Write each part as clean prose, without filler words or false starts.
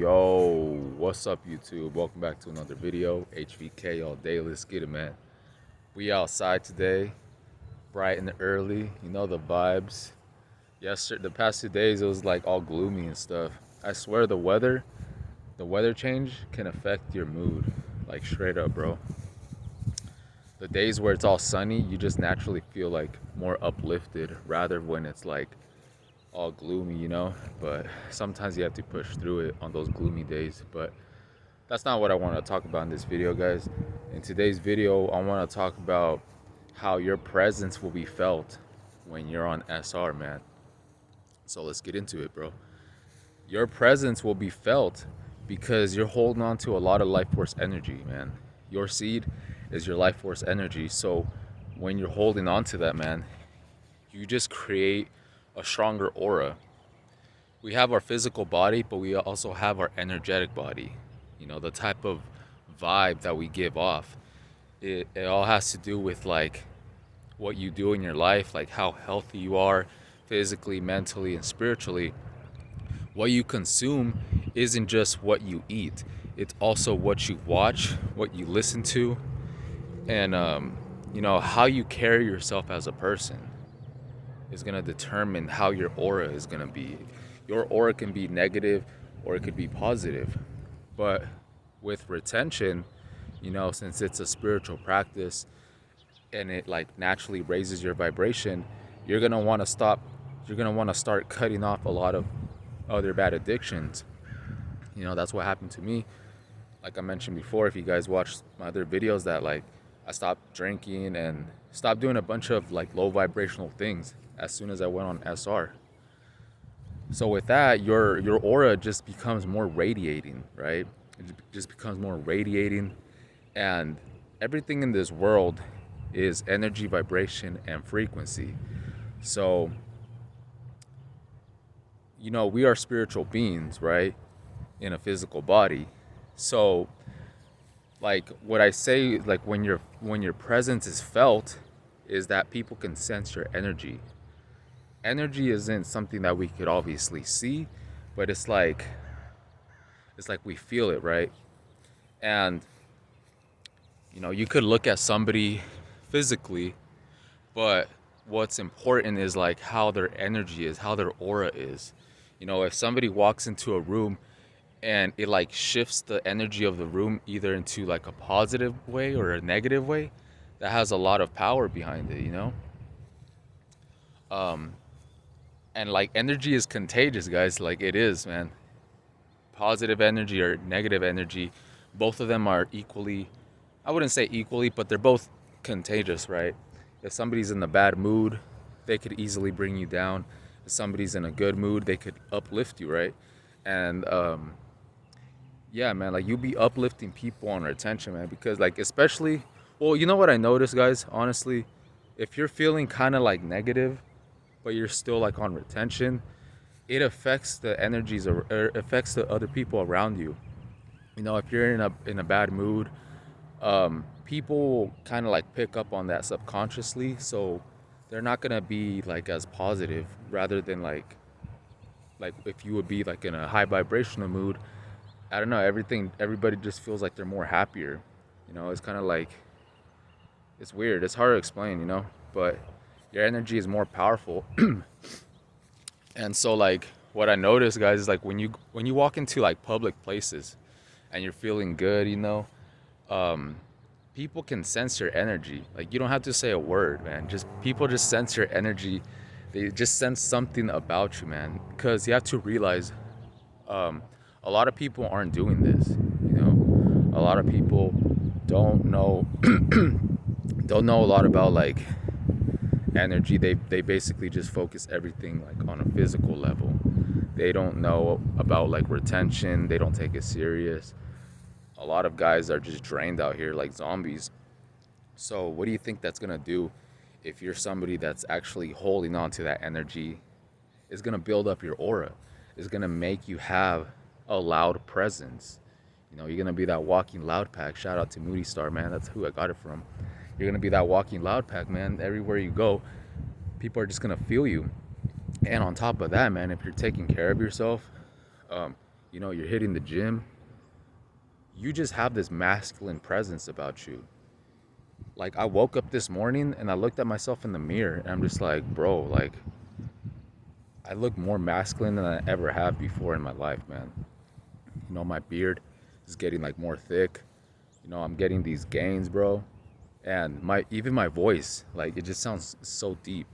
Yo, what's up YouTube? Welcome back to another video. HVK all day. Let's get it, man. We outside today, bright and early. You know the vibes. Yesterday, the past 2 days, it was like all gloomy and stuff. I swear the weather change can affect your mood. Like straight up, bro. The days where it's all sunny, you just naturally feel like more uplifted rather when it's like all gloomy, but sometimes you have to push through it on those gloomy days. But that's not what I want to talk about in this video, guys. In today's video, I want to talk about how your presence will be felt when you're on SR, man. So let's get into it, bro. Your presence will be felt because you're holding on to a lot of life force energy, man. Your seed is your life force energy. So when you're holding on to that, man, you just create a stronger aura. We have our physical body, but we also have our energetic body. The type of vibe that we give off. It all has to do with like what you do in your life, like how healthy you are physically, mentally, and spiritually. What you consume isn't just what you eat. It's also what you watch, what you listen to, and how you carry yourself as a person is going to determine how your aura is going to be. Your aura can be negative or it could be positive. But with retention, since it's a spiritual practice and it like naturally raises your vibration, you're going to want to start cutting off a lot of other bad addictions. That's what happened to me. Like I mentioned before, if you guys watched my other videos, that like I stopped drinking and stopped doing a bunch of like low vibrational things as soon as I went on SR. So with that, your aura just becomes more radiating, right? It just becomes more radiating, and everything in this world is energy, vibration, and frequency. So, we are spiritual beings, right? In a physical body. So, like what I say, like when your presence is felt, is that people can sense your energy. Energy isn't something that we could obviously see, but it's like we feel it, right? And you could look at somebody physically, but what's important is like how their energy is, how their aura is. If somebody walks into a room and it like shifts the energy of the room either into like a positive way or a negative way, that has a lot of power behind it. And like energy is contagious, guys. Like it is, man. Positive energy or negative energy, both of them are equally, I wouldn't say equally, but they're both contagious, right? If somebody's in a bad mood, they could easily bring you down. If somebody's in a good mood, they could uplift you, right? And yeah, man, like you be uplifting people on retention, man, because like especially, well, you know what I noticed, guys, honestly, if you're feeling kind of like negative but you're still like on retention, it affects the energies or affects the other people around you. If you're in a bad mood, people kind of like pick up on that subconsciously, so they're not gonna be like as positive. Rather than like if you would be like in a high vibrational mood, I don't know, everybody just feels like they're more happier. It's kind of like, it's weird. It's hard to explain, but your energy is more powerful. And so like what I noticed, guys, is like when you walk into like public places and you're feeling good, people can sense your energy. Like you don't have to say a word, man. People just sense your energy. They just sense something about you, man. Because you have to realize, a lot of people aren't doing this. A lot of people don't know don't know a lot about like energy. They basically just focus everything like on a physical level. They don't know about like retention. They don't take it serious. A lot of guys are just drained out here like zombies. So what do you think that's gonna do if you're somebody that's actually holding on to that energy? It's gonna build up your aura. It's gonna make you have a loud presence. You're gonna be that walking loud pack. Shout out to Moody Star, man. That's who I got it from. You're gonna be that walking loud pack, man. Everywhere you go, people are just gonna feel you. And on top of that, man, if you're taking care of yourself, you're hitting the gym, you just have this masculine presence about you. Like, I woke up this morning and I looked at myself in the mirror and I'm just like, bro, like, I look more masculine than I ever have before in my life, man. My beard is getting like more thick. I'm getting these gains, bro. And my voice, like, it just sounds so deep.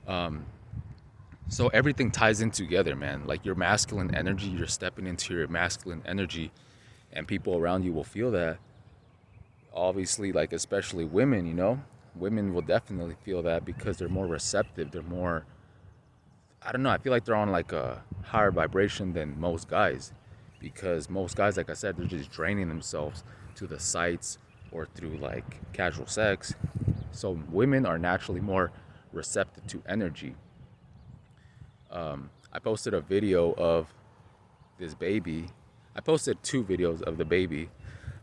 So everything ties in together, man. Like, your masculine energy, you're stepping into your masculine energy, and people around you will feel that. Obviously, like, especially women, women will definitely feel that because they're more receptive. They're more, I don't know, I feel like they're on like a higher vibration than most guys, because most guys, like I said, they're just draining themselves to the sights or through like casual sex. So women are naturally more receptive to energy. I posted a video of this baby. I posted 2 videos of the baby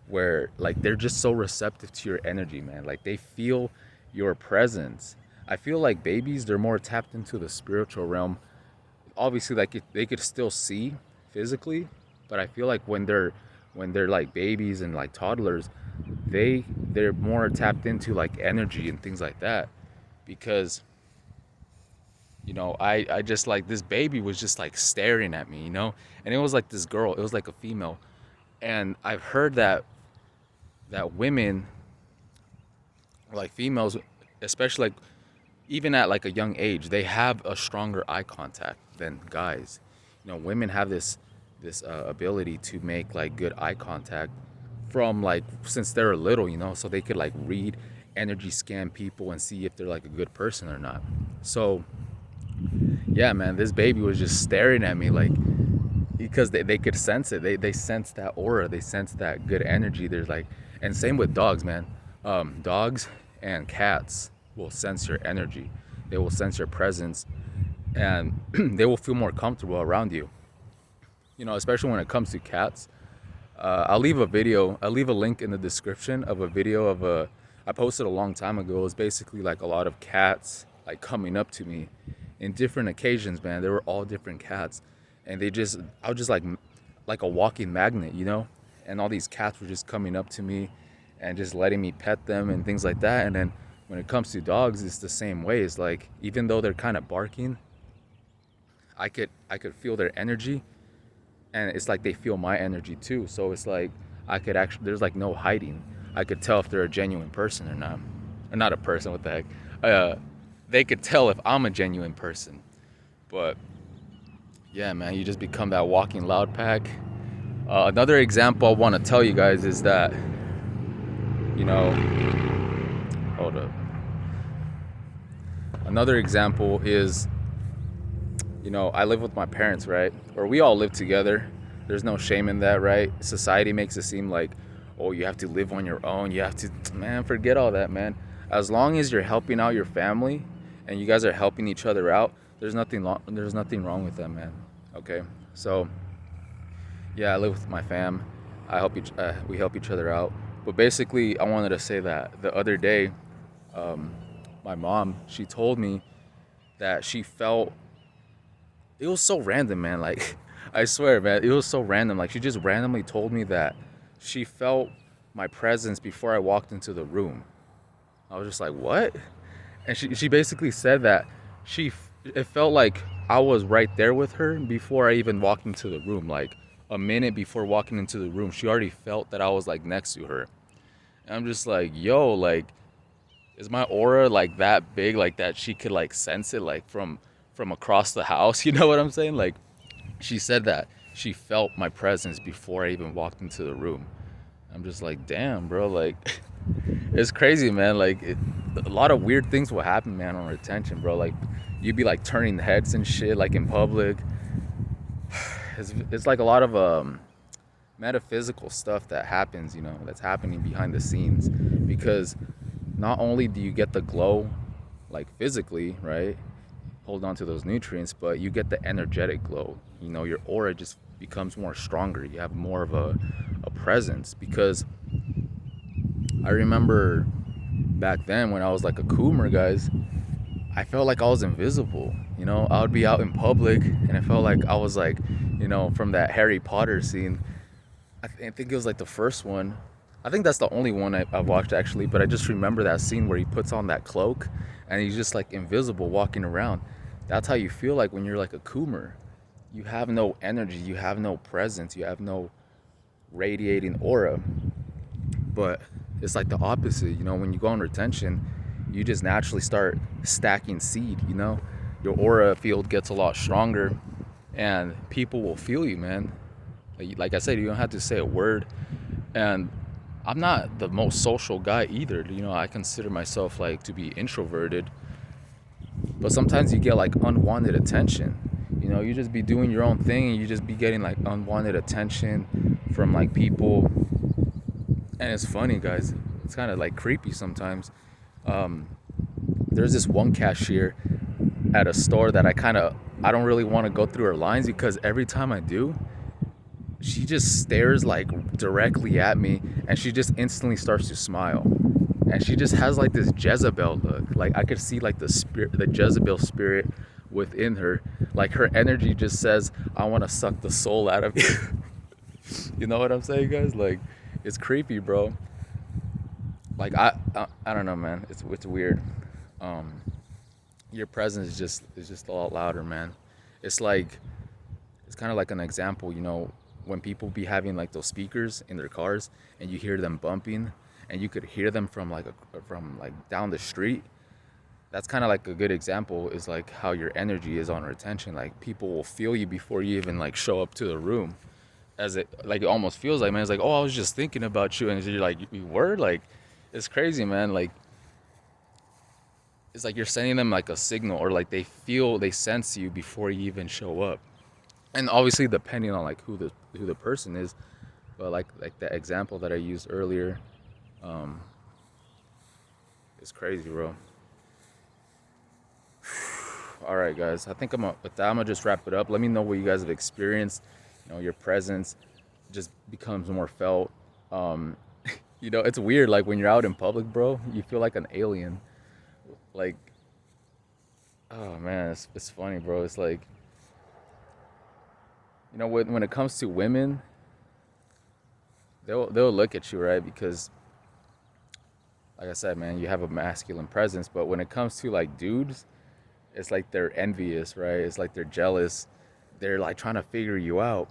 where, like, they're just so receptive to your energy, man. Like, they feel your presence. I feel like babies, they're more tapped into the spiritual realm. Obviously, like, they could still see physically, but I feel like when they're like babies and like toddlers, they're more tapped into like energy and things like that. Because I just, like, this baby was just like staring at me, and it was like this girl, it was like a female. And I've heard that women, like females, especially, like, even at like a young age, they have a stronger eye contact than guys. Women have this ability to make like good eye contact from, like, since they're little, so they could like read, energy scan people and see if they're like a good person or not. So yeah, man, this baby was just staring at me, like, because they could sense it. They sense that aura, they sense that good energy. There's like, and same with dogs, man. Dogs and cats will sense your energy. They will sense your presence, and they will feel more comfortable around you. Especially when it comes to cats. I'll leave a link in the description of a video I posted a long time ago. It was basically like a lot of cats like coming up to me in different occasions, man. They were all different cats, and I was just like a walking magnet, and all these cats were just coming up to me and just letting me pet them and things like that. And then when it comes to dogs, it's the same way. It's like, even though they're kind of barking, I could feel their energy, and it's like they feel my energy too. So it's like I could actually, there's like no hiding. I could tell if they're a genuine person or not. Or not a person, what the heck. They could tell if I'm a genuine person. But yeah, man, you just become that walking loud pack. Another example I want to tell you guys is that, hold up. Another example is, I live with my parents, right? Or we all live together. There's no shame in that, right? Society makes it seem like, oh, you have to live on your own. You have to, man, forget all that, man. As long as you're helping out your family and you guys are helping each other out, there's nothing wrong with that, man. Okay? So, yeah, I live with my fam. We help each other out. But basically, I wanted to say that the other day, my mom, she told me that she felt, it was so random, man. Like, I swear, man, it was so random. Like, she just randomly told me that she felt my presence before I walked into the room. I was just like, what? And she basically said that it felt like I was right there with her before I even walked into the room. Like, a minute before walking into the room, she already felt that I was like next to her. And I'm just like, yo, like, is my aura like that big, like that she could like sense it like from across the house? You know what I'm saying? Like, she said that she felt my presence before I even walked into the room. I'm just like, damn, bro, like, it's crazy, man. Like, a lot of weird things will happen, man, on retention, bro. Like, you'd be like turning heads and shit, like in public. It's like a lot of metaphysical stuff that happens, that's happening behind the scenes. Because not only do you get the glow, like physically, right? Hold on to those nutrients, but you get the energetic glow. Your aura just becomes more stronger. You have more of a presence. Because I remember back then when I was like a coomer, guys, I felt like I was invisible. I would be out in public and I felt like I was like, you know, from that Harry Potter scene. I think it was like the first one. I think that's the only one I've watched actually, but I just remember that scene where he puts on that cloak and he's just like invisible walking around. That's how you feel like when you're like a Coomer. You have no energy, you have no presence, you have no radiating aura. But it's like the opposite, you know, when you go on retention, you just naturally start stacking seed, you know? Your aura field gets a lot stronger and people will feel you, man. Like I said, you don't have to say a word. And I'm not the most social guy either. You know, I consider myself like to be introverted. But sometimes you get like unwanted attention. You know, you just be doing your own thing and you just be getting like unwanted attention from like people. And it's funny, guys. It's kind of like creepy sometimes. Um, there's this one cashier at a store that I don't really want to go through her lines because every time I do, she just stares like directly at me and she just instantly starts to smile. And she just has like this Jezebel look. Like I could see like the Jezebel spirit within her. Like her energy just says, I want to suck the soul out of you. You know what I'm saying, guys? Like it's creepy, bro. Like I don't know, man. It's weird. Um, your presence is just a lot louder, man. It's like it's kind of like an example, you know, when people be having like those speakers in their cars and you hear them bumping and you could hear them from like down the street. That's kind of like a good example is like how your energy is on retention. Like people will feel you before you even like show up to the room. As it almost feels like, man, it's like, oh, I was just thinking about you, and you're like, you were like, it's crazy, man. Like it's like you're sending them like a signal, or like they sense you before you even show up. And obviously depending on like who the person is, but like the example that I used earlier, um, it's crazy, bro. All right, guys. I think with that, I'm gonna just wrap it up. Let me know what you guys have experienced. You know, your presence just becomes more felt. Um, you know, it's weird. Like when you're out in public, bro, you feel like an alien. Like, oh man, it's funny, bro. It's like, you know, when it comes to women, they'll look at you, right? Because, like I said, man, you have a masculine presence. But when it comes to like dudes, it's like they're envious, right? It's like they're jealous. They're like trying to figure you out.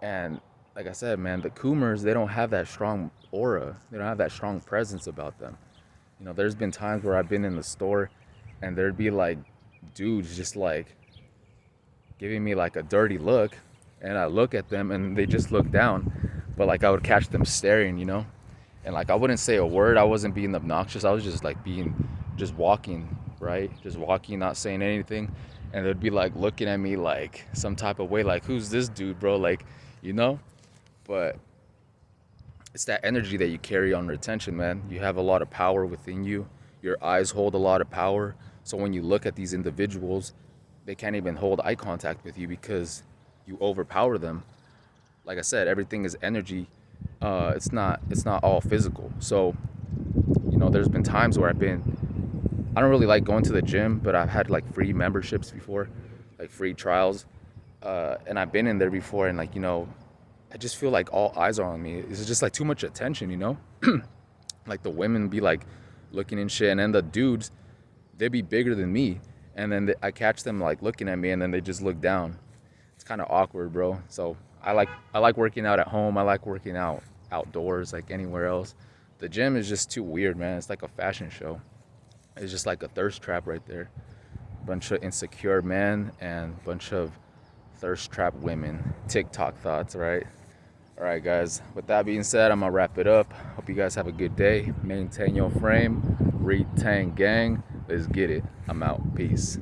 And like I said, man, the Coomers, they don't have that strong aura. They don't have that strong presence about them. You know, there's been times where I've been in the store and there'd be like dudes just like giving me like a dirty look. And I look at them and they just look down. But like I would catch them staring, you know? And like I wouldn't say a word. I wasn't being obnoxious. I was just like just walking, right? Just walking, not saying anything. And they'd be like looking at me like some type of way, like, who's this dude, bro? Like, you know? But it's that energy that you carry on retention, man. You have a lot of power within you. Your eyes hold a lot of power. So when you look at these individuals, they can't even hold eye contact with you because you overpower them. Like I said, everything is energy. It's not all physical. So, you know, there's been times where I don't really like going to the gym, but I've had like free memberships before, like free trials. And I've been in there before and like, you know, I just feel like all eyes are on me. It's just like too much attention, you know? Like the women be like looking and shit, and then the dudes, they be bigger than me. And then I catch them like looking at me and then they just look down. It's kind of awkward, bro. So I like working out at home. I like working out outdoors, like anywhere else. The gym is just too weird, man. It's like a fashion show. It's just like a thirst trap right there. Bunch of insecure men and bunch of thirst trap women. TikTok thoughts, right? All right, guys. With that being said, I'm gonna wrap it up. Hope you guys have a good day. Maintain your frame. Retain gang. Let's get it. I'm out. Peace.